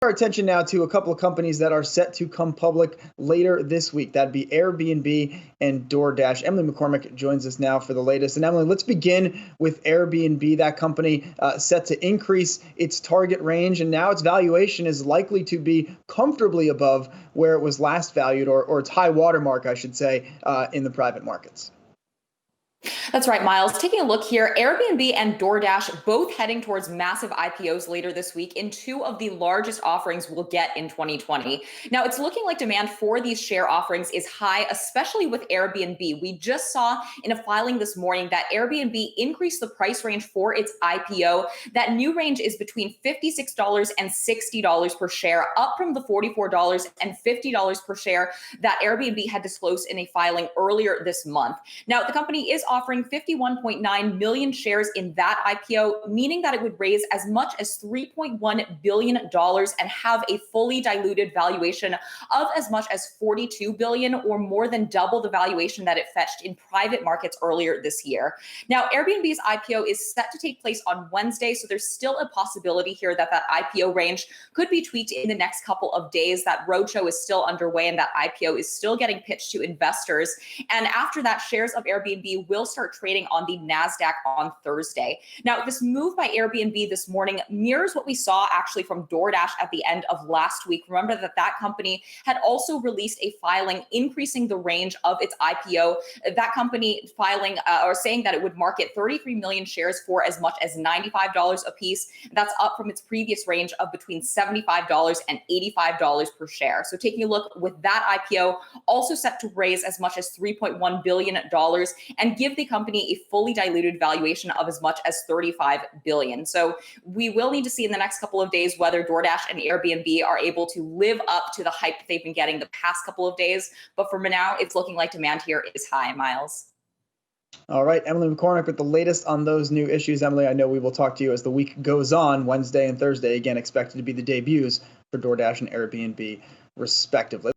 Our attention now to a couple of companies that are set to come public later this week. That'd be Airbnb and DoorDash. Emily McCormick joins us now for the latest. And Emily, let's begin with Airbnb. That company set to increase its target range, and now its valuation is likely to be comfortably above where it was last valued, or its high watermark, I should say, in the private markets. That's right, Miles. Taking a look here, Airbnb and DoorDash both heading towards massive IPOs later this week in two of the largest offerings we'll get in 2020. Now, it's looking like demand for these share offerings is high, especially with Airbnb. We just saw in a filing this morning that Airbnb increased the price range for its IPO. That new range is between $56 and $60 per share, up from the $44 and $50 per share that Airbnb had disclosed in a filing earlier this month. Now, the company is offering 51.9 million shares in that IPO, meaning that it would raise as much as $3.1 billion and have a fully diluted valuation of as much as $42 billion, or more than double the valuation that it fetched in private markets earlier this year. Now, Airbnb's IPO is set to take place on Wednesday, so there's still a possibility here that that IPO range could be tweaked in the next couple of days. That roadshow is still underway, and that IPO is still getting pitched to investors. And after that, shares of Airbnb will start trading on the NASDAQ on Thursday. Now, this move by Airbnb this morning mirrors what we saw actually from DoorDash at the end of last week. Remember that that company had also released a filing increasing the range of its IPO. That company filing or saying that it would market 33 million shares for as much as $95 a piece. That's up from its previous range of between $75 and $85 per share. So taking a look with that IPO, also set to raise as much as $3.1 billion and give the company a fully diluted valuation of as much as $35 billion. So we will need to see in the next couple of days whether DoorDash and Airbnb are able to live up to the hype that they've been getting the past couple of days. But for now, it's looking like demand here is high, Miles. All right, Emily McCormick with the latest on those new issues. Emily, I know we will talk to you as the week goes on. Wednesday and Thursday, again, expected to be the debuts for DoorDash and Airbnb, respectively.